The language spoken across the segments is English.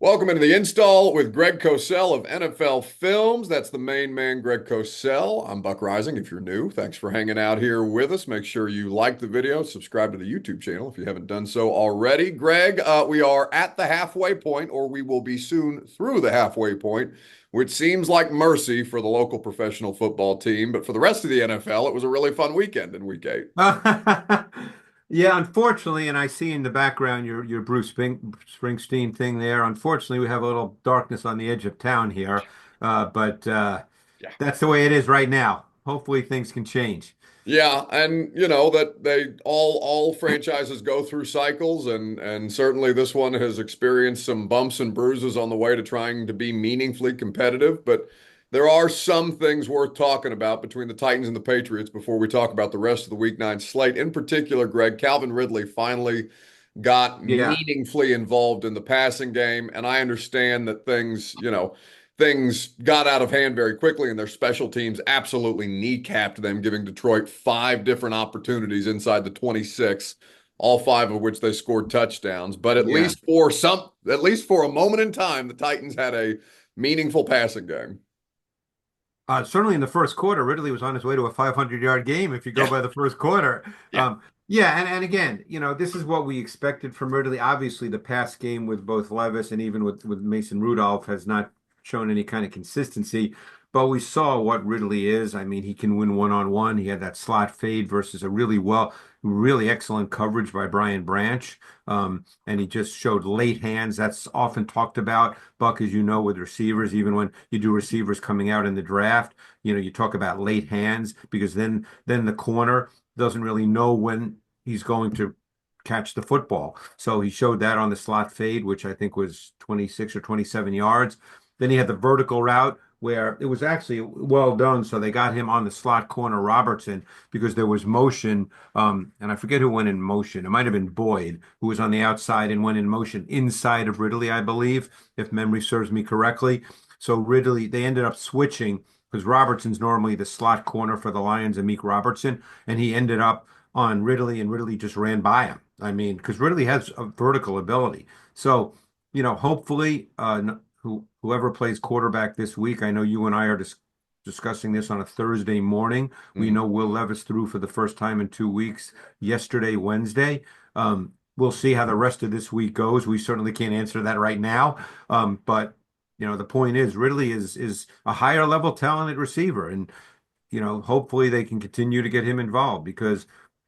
Welcome into the install with Greg Cosell of NFL Films. That's the main man, Greg Cosell. I'm Buck Reising. If you're new, thanks for hanging out here with us. Make sure you like the video, subscribe to the YouTube channel if you haven't done so already. Greg, we are at the halfway point, or we will be soon through the halfway point, which seems like mercy for the local professional football team. But for the rest of the NFL, it was a really fun weekend in week 8. Yeah, unfortunately, and I see in the background your Springsteen thing there. Unfortunately, we have a little darkness on the edge of town here, but Yeah. that's the way it is right now. Hopefully, things can change. Yeah, and you know that they all franchises go through cycles, and certainly this one has experienced some bumps and bruises on the way to trying to be meaningfully competitive. But there are some things worth talking about between the Titans and the Patriots before we talk about the rest of the Week 9 slate. In particular, Greg, Calvin Ridley finally got Yeah, meaningfully involved in the passing game, and I understand that things got out of hand very quickly, and their special teams absolutely kneecapped them, giving Detroit 5 different opportunities inside the 26, all 5 of which they scored touchdowns. But yeah. at least for a moment in time, the Titans had a meaningful passing game. Certainly in the first quarter, Ridley was on his way to a 500-yard game if you go Yeah, by the first quarter. yeah. Yeah, and again, this is what we expected from Ridley. Obviously, the pass game with both Levis and even with Mason Rudolph has not shown any kind of consistency, but we saw what Ridley is. I mean, he can win one-on-one. He had that slot fade versus a really excellent coverage by Brian Branch. And he just showed late hands. That's often talked about, Buck, as you know, with receivers, even when you do receivers coming out in the draft, you talk about late hands because then the corner doesn't really know when he's going to catch the football. So he showed that on the slot fade, which I think was 26 or 27 yards. Then he had the vertical route where it was actually well done. So they got him on the slot corner Robertson because there was motion. And I forget who went in motion. It might have been Boyd, who was on the outside and went in motion inside of Ridley, I believe, if memory serves me correctly. So Ridley, they ended up switching because Robertson's normally the slot corner for the Lions, Amik Robertson, and he ended up on Ridley, and Ridley just ran by him. I mean, because Ridley has a vertical ability. So, hopefully, whoever plays quarterback this week, I know you and I are discussing this on a Thursday morning. We Mhm. know Will Levis threw for the first time in 2 weeks yesterday, Wednesday. We'll see how the rest of this week goes. We certainly can't answer that right now. But the point is Ridley is a higher level talented receiver, and hopefully they can continue to get him involved because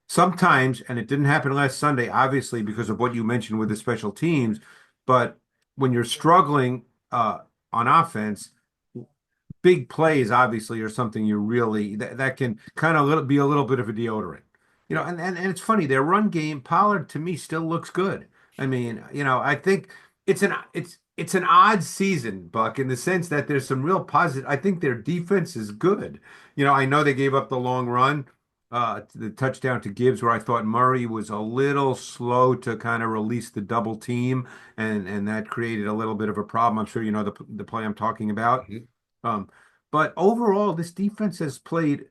sometimes, and it didn't happen last Sunday, obviously because of what you mentioned with the special teams, but when you're struggling on offense, big plays obviously are something you really that can kind of be a little bit of a deodorant. And it's funny, their run game, Pollard to me still looks good. I mean, I think it's an odd season, Buck, in the sense that there's some real positive. I think their defense is good. I know they gave up the long run, the touchdown to Gibbs, where I thought Murray was a little slow to kind of release the double team, and that created a little bit of a problem. I'm sure you know the play I'm talking about. Mhm. Um, but overall, this defense has played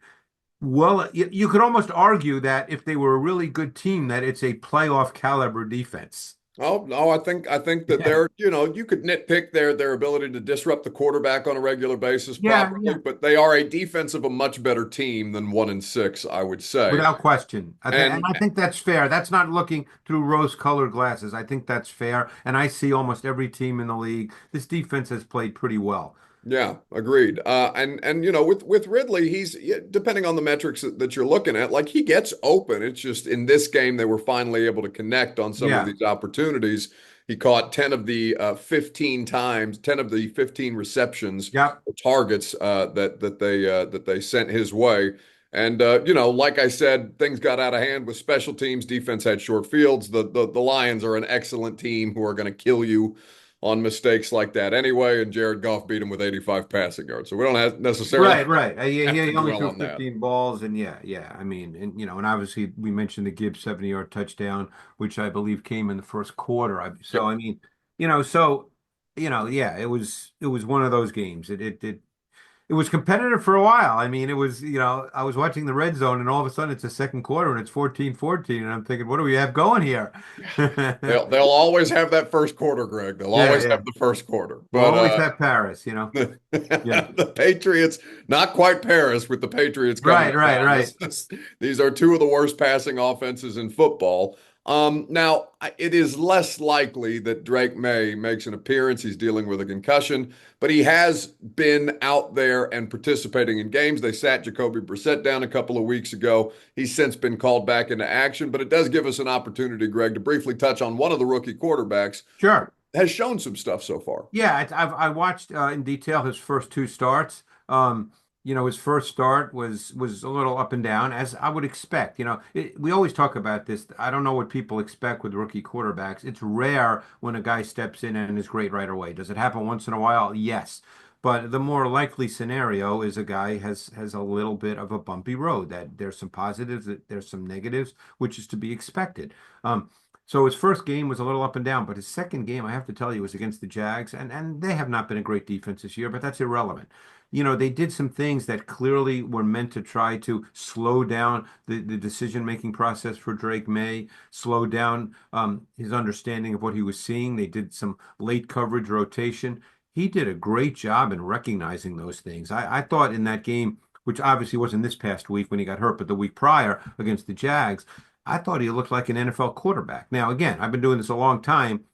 well. You could almost argue that if they were a really good team, that it's a playoff caliber defense. Oh, no, I think that Yeah, you could nitpick their ability to disrupt the quarterback on a regular basis yeah, properly, yeah. but they are a defense of a much better team than 1-6, I would say. Without question. And And I think that's fair. That's not looking through rose-colored glasses. I think that's fair. And I see almost every team in the league. This defense has played pretty well. yeah, agreed. And with Ridley, depending on the metrics that you're looking at, like he gets open. It's just in this game they were finally able to connect on some of Yeah. these opportunities. He caught 10 of the 15 receptions, Yep. or targets that they sent his way. And like I said, things got out of hand with special teams. Defense had short fields. The Lions are an excellent team who are going to kill you on mistakes like that anyway, and Jared Goff beat him with 85 passing yards. So we don't necessarily Right, right. have to He only dwell threw on that. 15 balls, and yeah, yeah. I mean, and obviously we mentioned the Gibbs 70-yard touchdown, which I believe came in the first quarter. So Yep. I mean, yeah, it was one of those games. It it was competitive for a while. I mean, it was, I was watching the red zone and all of a sudden it's the second quarter and it's 14-14 and I'm thinking, what do we have going here? They'll always have that first quarter, Greg. They'll Yeah, always yeah. have the first quarter. We'll But always have Paris, Yeah. the Patriots, not quite Paris with the Patriots coming Right, to right, town. right. These are two of the worst passing offenses in football. Now, it is less likely that Drake May makes an appearance. He's dealing with a concussion, but he has been out there and participating in games. They sat Jacoby Brissett down a couple of weeks ago. He's since been called back into action, but it does give us an opportunity, Greg, to briefly touch on one of the rookie quarterbacks Sure. who has shown some stuff so far. Yeah, I watched in detail his first two starts. His first start was a little up and down, as I would expect. We always talk about this. I don't know what people expect with rookie quarterbacks. It's rare when a guy steps in and is great right away. Does it happen once in a while? Yes. But the more likely scenario is a guy has a little bit of a bumpy road, that there's some positives, that there's some negatives, which is to be expected. So his first game was a little up and down, but his second game, I have to tell you, was against the Jags, and they have not been a great defense this year, but that's irrelevant. They did some things that clearly were meant to try to slow down the decision-making process for Drake May, slow down his understanding of what he was seeing. They did some late coverage rotation. He did a great job in recognizing those things. I thought in that game, which obviously wasn't this past week when he got hurt, but the week prior against the Jags, I thought he looked like an NFL quarterback. Now, again, I've been doing this a long time.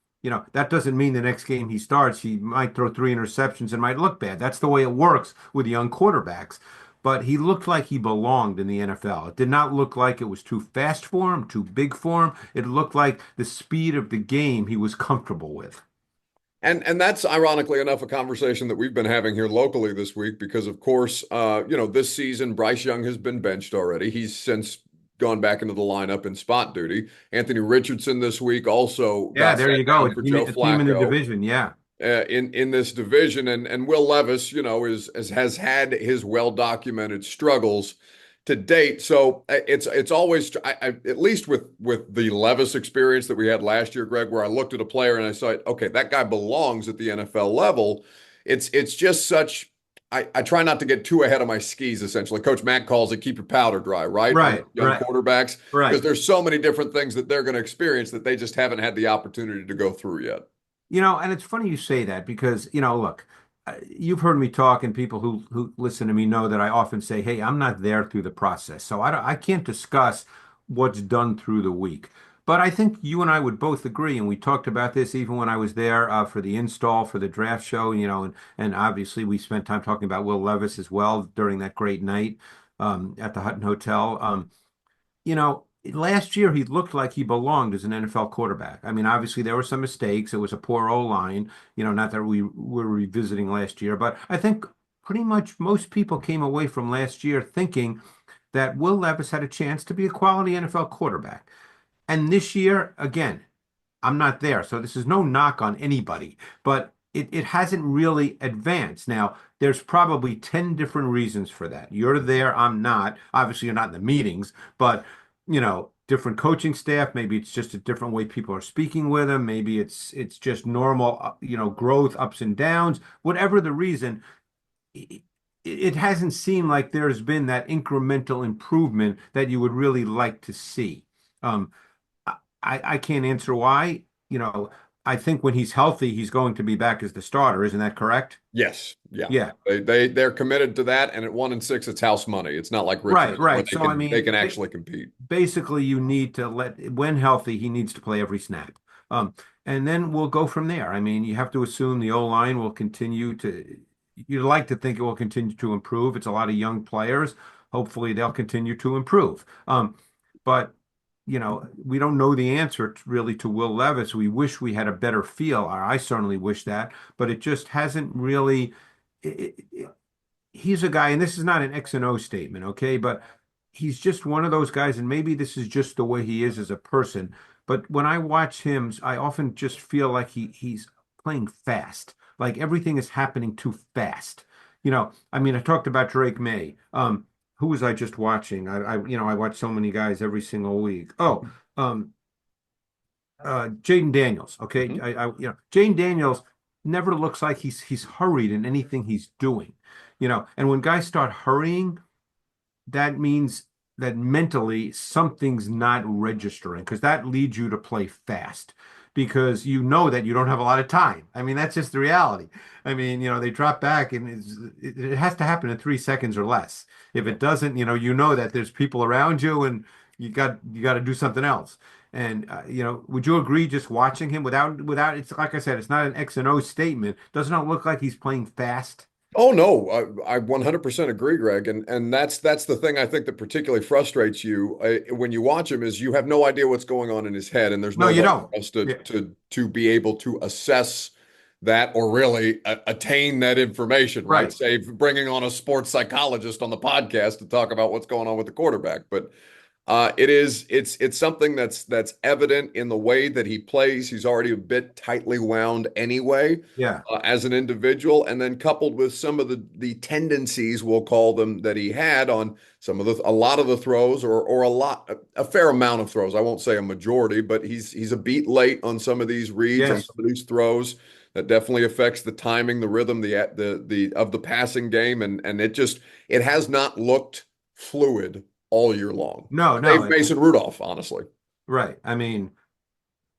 That doesn't mean the next game he starts, he might throw three interceptions and might look bad. That's the way it works with young quarterbacks. But he looked like he belonged in the NFL. It did not look like it was too fast for him, too big for him. It looked like the speed of the game he was comfortable with. And that's ironically enough a conversation that we've been having here locally this week because, of course, this season Bryce Young has been benched already. He's since gone back into the lineup in spot duty. Anthony Richardson this week also Yeah, got there sat you go. down for Joe A team in the Flacco division. Yeah. in this division, and Will Levis, has had his well documented struggles to date. So it's always at least with the Levis experience that we had last year, Greg, where I looked at a player and I saw, okay, that guy belongs at the NFL level. It's just such. I try not to get too ahead of my skis, essentially. Coach Matt calls it keep your powder dry, right? On Right, young right, quarterbacks, because right. there's so many different things that they're going to experience that they just haven't had the opportunity to go through yet. And it's funny you say that because, look, you've heard me talk, and people who listen to me know that I often say, "Hey, I'm not there through the process, so I can't discuss what's done through the week." But I think you and I would both agree, and we talked about this even when I was there for the install for the draft show, and obviously we spent time talking about Will Levis as well during that great night at the Hutton Hotel. Last year he looked like he belonged as an NFL quarterback. I mean, obviously there were some mistakes. It was a poor O-line, not that we were revisiting last year, but I think pretty much most people came away from last year thinking that Will Levis had a chance to be a quality NFL quarterback. And this year, again, I'm not there, so this is no knock on anybody, but it hasn't really advanced. Now, there's probably 10 different reasons for that. You're there, I'm not. Obviously, you're not in the meetings, but different coaching staff, maybe it's just a different way people are speaking with him, maybe it's just normal, growth, ups and downs. Whatever the reason, it hasn't seemed like there's been that incremental improvement that you would really like to see. Um, I can't answer why. I think when he's healthy, he's going to be back as the starter. Isn't that correct? Yes, yeah. Yeah. They're committed to that, and at 1-6, it's house money. It's not like Right, Richardson where right. they So I can they mean, can actually compete. basically, you need to when healthy, he needs to play every snap. Um, and then we'll go from there. I mean, you have to assume the O-line will continue to, you'd like to think it will continue to improve. It's a lot of young players. Hopefully, they'll continue to improve. But we don't know the answer really to Will Levis. We wish we had a better feel. I certainly wish that, but it just hasn't really. He's a guy, and this is not an X and O statement, okay? But he's just one of those guys, and maybe this is just the way he is as a person. But when I watch him, I often just feel like he's playing fast. Like everything is happening too fast. I mean, I talked about Drake May. Who was I just watching? I watch so many guys every single week. Oh, Jaden Daniels. Okay, Mhm. Jaden Daniels. never looks like he's hurried in anything he's doing. And when guys start hurrying, that means that mentally something's not registering because that leads you to play fast because you know that you don't have a lot of time. I mean, that's just the reality. I mean, they drop back and it has to happen in 3 seconds or less. If Yeah. it doesn't, you know that there's people around you and you got to do something else. And would you agree just watching him without it's like I said, it's not an X and O statement. Doesn't it look like he's playing fast? Oh no, I 100% agree, Greg, and that's the thing I think that particularly frustrates you when you watch him is you have no idea what's going on in his head, and there's No, no you way don't. for us to Yeah, to be able to assess that or really attain that information, right? right. Save bringing on a sports psychologist on the podcast to talk about what's going on with the quarterback, but it's something that's evident in the way that he plays. He's already a bit tightly wound anyway, Yeah. as an individual, and then coupled with some of the tendencies, we'll call them, that he had on a lot of the throws, or a fair amount of throws. I won't say a majority, but he's a beat late on some of these reads, on Yes. some of these throws. That definitely affects the timing, the rhythm, the of the passing game, and it has not looked fluid all year long. No, Save no. Mason Rudolph, honestly. Right. I mean,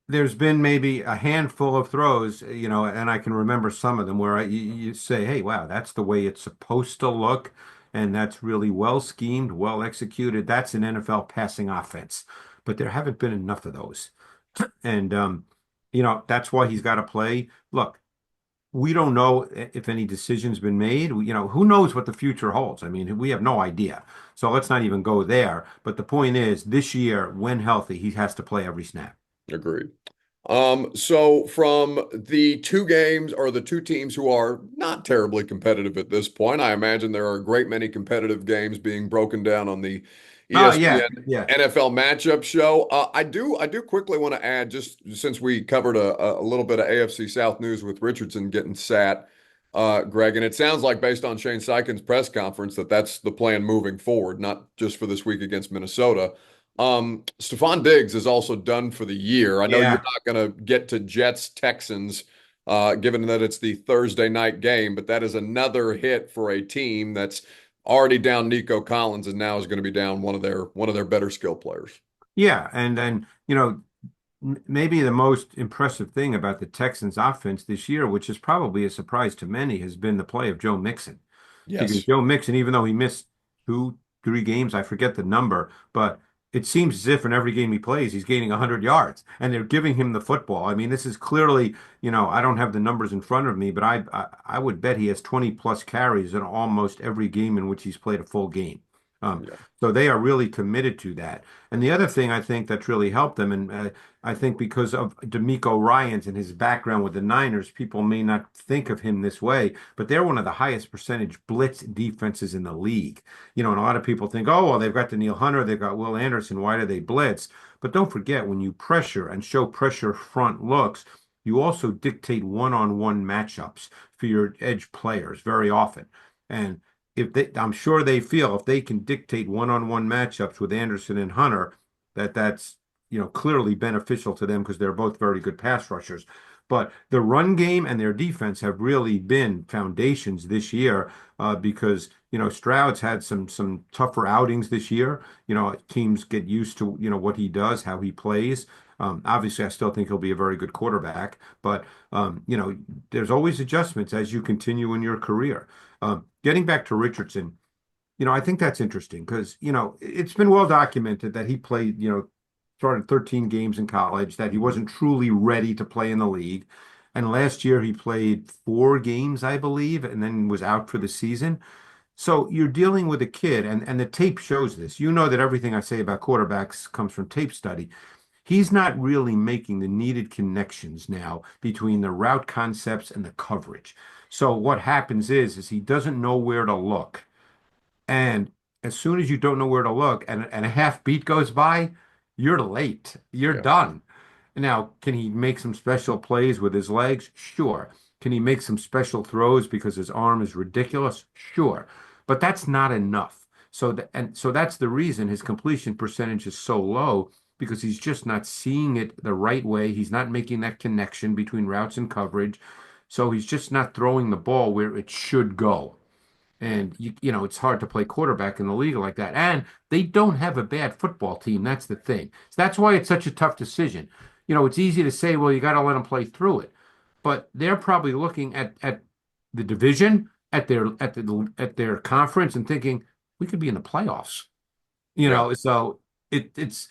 there's been maybe a handful of throws, and I can remember some of them where you say, hey, wow, that's the way it's supposed to look. And that's really well schemed, well executed. That's an NFL passing offense. But there haven't been enough of those. And, that's why he's got to play. Look, we don't know if any decision's been made. Who knows what the future holds? I mean, we have no idea. So let's not even go there. But the point is, this year, when healthy, he has to play every snap. Agreed. So from the two games, or the two teams who are not terribly competitive at this point, I imagine there are a great many competitive games being broken down on the Oh, yeah, ESPN yeah. NFL matchup show. I do quickly want to add, just since we covered a little bit of AFC South news with Richardson getting sat, Greg, and it sounds like based on Shane Steichen's press conference that that's the plan moving forward, not just for this week against Minnesota. Stephon Diggs is also done for the year. I know you're Yeah. not going to get to Jets Texans, given that it's the Thursday night game, but that is another hit for a team that's already down Nico Collins and now is going to be down one of their better skill players. Yeah, and maybe the most impressive thing about the Texans offense this year, which is probably a surprise to many, has been the play of Joe Mixon. Because Yes. Joe Mixon, even though he missed 2, 3 games, I forget the number, but it seems as if in every game he plays, he's gaining 100 yards and they're giving him the football. I mean, this is clearly, I don't have the numbers in front of me, but I would bet he has 20 plus carries in almost every game in which he's played a full game. Yeah. So they are really committed to that. And the other thing I think that's really helped them, and I think because of D'Amico Ryans and his background with the Niners, people may not think of him this way, but they're one of the highest percentage blitz defenses in the league. And a lot of people think, oh, well, they've got Daniil Hunter, they've got Will Anderson. Why do they blitz? But don't forget, when you pressure and show pressure front looks, you also dictate one-on-one matchups for your edge players very often. And I'm sure they feel if they can dictate one-on-one matchups with Anderson and Hunter, that's clearly beneficial to them because they're both very good pass rushers. But the run game and their defense have really been foundations this year because Stroud's had some tougher outings this year. Teams get used to what he does, how he plays. Obviously, I still think he'll be a very good quarterback, but there's always adjustments as you continue in your career. Getting back to Richardson, I think that's interesting because, it's been well documented that he played, started 13 games in college, that he wasn't truly ready to play in the league. And last year he played 4 games, I believe, and then was out for the season. So you're dealing with a kid, and the tape shows this. You know that everything I say about quarterbacks comes from tape study. He's not really making the needed connections now between the route concepts and the coverage. So what happens is he doesn't know where to look. And as soon as you don't know where to look and a half beat goes by, you're late. You're Yeah. done. Now, can he make some special plays with his legs? Sure. Can he make some special throws because his arm is ridiculous? Sure. But that's not enough. So that's the reason his completion percentage is so low because he's just not seeing it the right way. He's not making that connection between routes and coverage. So he's just not throwing the ball where it should go. And it's hard to play quarterback in the league like that. And they don't have a bad football team. That's the thing. So that's why it's such a tough decision. It's easy to say, well, you got to let them play through it. But they're probably looking at the division, at their conference and thinking, we could be in the playoffs. Yeah. So it's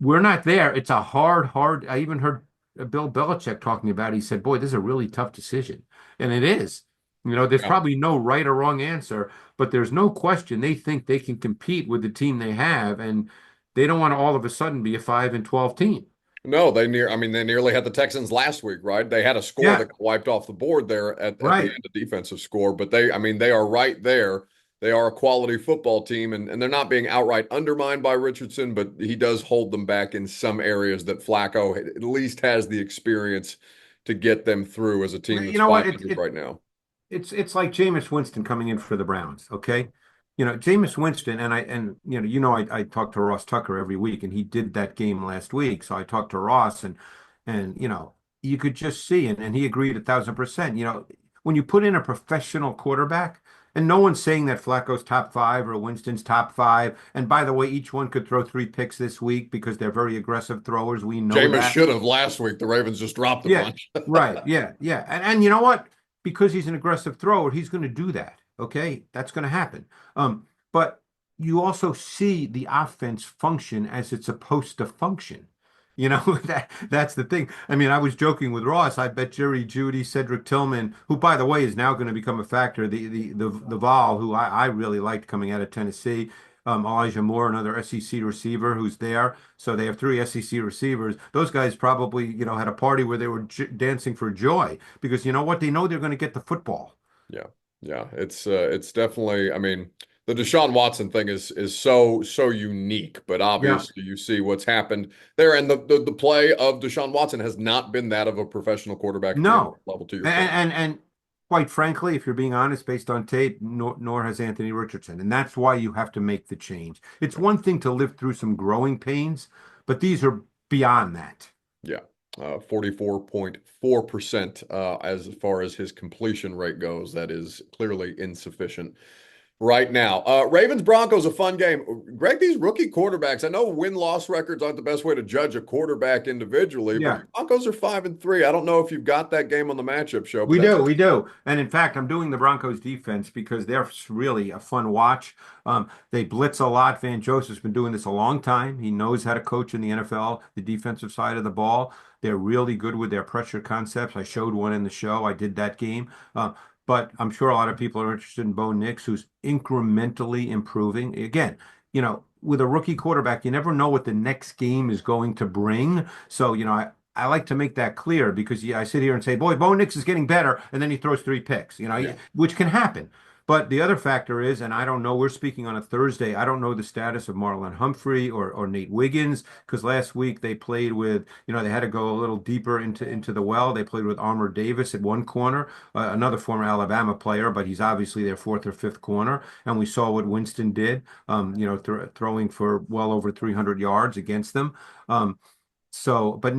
we're not there. It's a hard. I even heard Bill Belichick talking about it. He said, boy, this is a really tough decision. And it is. There's Yeah. probably no right or wrong answer, but there's no question they think they can compete with the team they have, and they don't want to all of a sudden be a 5-12 team. No, I mean, they nearly had the Texans last week, right? They had a score Yeah, that got wiped off the board there at the right. end, of defensive score, but I mean, they are right there. They are a quality football team, and they're not being outright undermined by Richardson, but he does hold them back in some areas that Flacco at least has the experience to get them through as a team You that's know what? 500 right now. It's like Jameis Winston coming in for the Browns, okay? Jameis Winston, and I talk to Ross Tucker every week, and he did that game last week. So I talked to Ross, and you could just see, and he agreed 1,000%. When you put in a professional quarterback, and no one's saying that Flacco's top five or Winston's top five. And by the way, each one could throw 3 picks this week because they're very aggressive throwers. We know Jameis that. should have last week. The Ravens just dropped a Yeah, bunch. right. Yeah, yeah. And you know what? Because he's an aggressive thrower, he's going to do that. Okay, that's going to happen. But you also see the offense function as it's supposed to function. That's the thing. I mean, I was joking with Ross. I bet Jerry Jeudy, Cedric Tillman, who by the way is now going to become a factor, the Vol, who I really liked coming out of Tennessee. Elijah Moore, another SEC receiver who's there. So they have three SEC receivers. Those guys probably, had a party where they were dancing for joy because you know what? They know they're going to get the football. Yeah, yeah, it's definitely. I mean, the Deshaun Watson thing is so unique, but Yeah. obviously you see what's happened there, and the play of Deshaun Watson has not been that of a professional quarterback at the No. NFL level. To your And point, and quite frankly, if you're being honest, based on tape, nor has Anthony Richardson. And that's why you have to make the change. It's one thing to live through some growing pains, but these are beyond that. yeah, 44.4% as far as his completion rate goes. That is clearly insufficient right now. Ravens Broncos, a fun game. Greg, these rookie quarterbacks, I know win-loss records aren't the best way to judge a quarterback individually, but Yeah. the Broncos are 5-3. I don't know if you've got that game on the matchup show, but We that's do, we do. And in fact, I'm doing the Broncos defense because they're really a fun watch. They blitz a lot. Van Joseph's been doing this a long time. He knows how to coach in the NFL, the defensive side of the ball. They're really good with their pressure concepts. I showed one in the show. I did that game. But I'm sure a lot of people are interested in Bo Nix, who's incrementally improving. Again, with a rookie quarterback, you never know what the next game is going to bring. So, I like to make that clear because I sit here and say, boy, Bo Nix is getting better, and then he throws 3 picks, yeah, which can happen. But the other factor is, and I don't know, we're speaking on a Thursday. I don't know the status of Marlon Humphrey or Nate Wiggins because last week they played with, they had to go a little deeper into the well. They played with Armour Davis at one corner, another former Alabama player, but he's obviously their fourth or fifth corner. And we saw what Winston did, throwing for well over 300 yards against them. But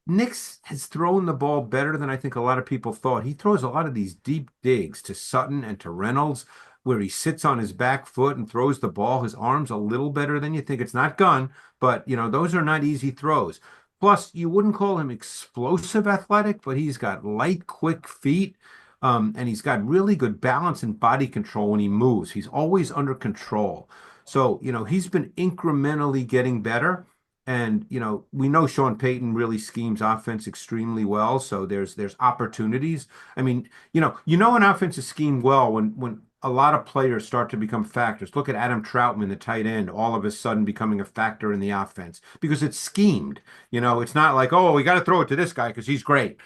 Nix has thrown the ball better than I think a lot of people thought. He throws a lot of these deep digs to Sutton and to Reynolds, where he sits on his back foot and throws the ball. His arm's a little better than you think. It's not gun, but those are not easy throws. Plus, you wouldn't call him explosive athletic, but he's got light, quick feet. And he's got really good balance and body control when he moves. He's always under control. So, he's been incrementally getting better. And we know Sean Payton really schemes offense extremely well. So there's opportunities. I mean, an offense is schemed well when a lot of players start to become factors. Look at Adam Troutman, the tight end, all of a sudden becoming a factor in the offense because it's schemed. It's not like, oh, we got to throw it to this guy because he's great.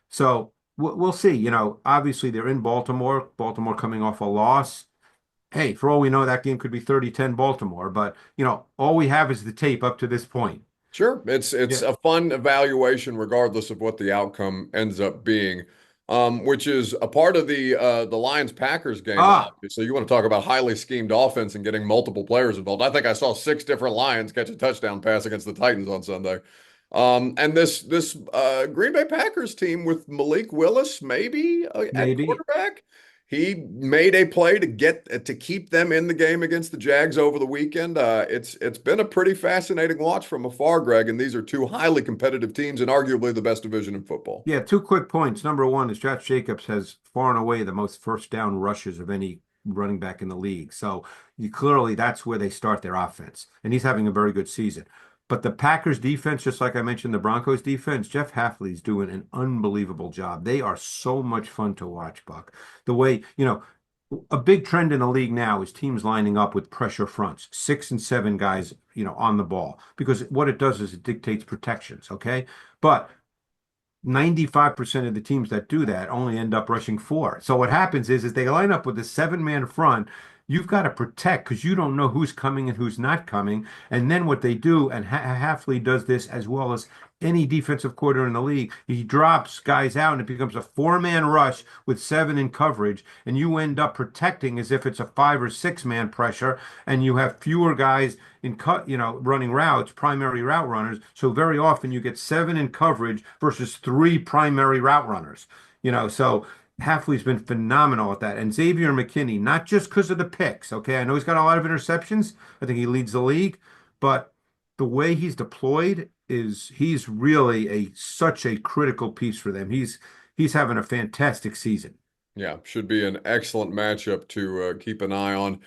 So we'll see. Obviously they're in Baltimore. Baltimore coming off a loss. Hey, for all we know, that game could be 30-10 Baltimore, but all we have is the tape up to this point. sure. It's Yeah. a fun evaluation, regardless of what the outcome ends up being. Which is a part of the Lions Packers game. Ah, Obviously, you want to talk about highly schemed offense and getting multiple players involved. I think I saw 6 different Lions catch a touchdown pass against the Titans on Sunday. And this Green Bay Packers team with Malik Willis maybe at Maybe. quarterback, he made a play to get to keep them in the game against the Jags over the weekend. It's been a pretty fascinating watch from afar, Greg, and these are two highly competitive teams and arguably the best division in football. Yeah, two quick points. Number one is Josh Jacobs has far and away the most first down rushes of any running back in the league. So you clearly that's where they start their offense. And he's having a very good season. But the Packers defense, just like I mentioned, the Broncos defense, Jeff Hafley's doing an unbelievable job. They are so much fun to watch, Buck. The way, a big trend in the league now is teams lining up with pressure fronts, 6 and 7 guys, on the ball, because what it does is it dictates protections, okay? But 95% of the teams that do that only end up rushing four. So what happens is they line up with a 7-man front. You've got to protect because you don't know who's coming and who's not coming. And then what they do, and Hafley does this as well as any defensive coordinator in the league, he drops guys out and it becomes a 4-man rush with 7 in coverage. And you end up protecting as if it's a 5 or 6-man pressure. And you have fewer guys in running routes, primary route runners. So very often you get 7 in coverage versus 3 primary route runners. So Hafley's been phenomenal at that. And Xavier McKinney, not just because of the picks, okay? I know he's got a lot of interceptions. I think he leads the league, but the way he's deployed is he's really such a critical piece for them. He's having a fantastic season. Yeah, should be an excellent matchup to keep an eye on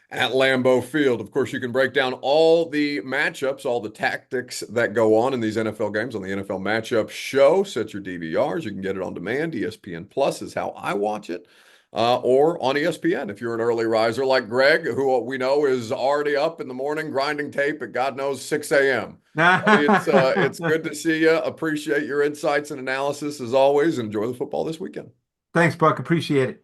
at Lambeau Field. Of course, you can break down all the matchups, all the tactics that go on in these NFL games on the NFL Matchup Show. Set your DVRs. You can get it on demand. ESPN Plus is how I watch it, or on ESPN if you're an early riser like Greg, who we know is already up in the morning grinding tape at God knows 6 a.m. Buddy, it's good to see you. Appreciate your insights and analysis as always. Enjoy the football this weekend. Thanks, Buck. Appreciate it.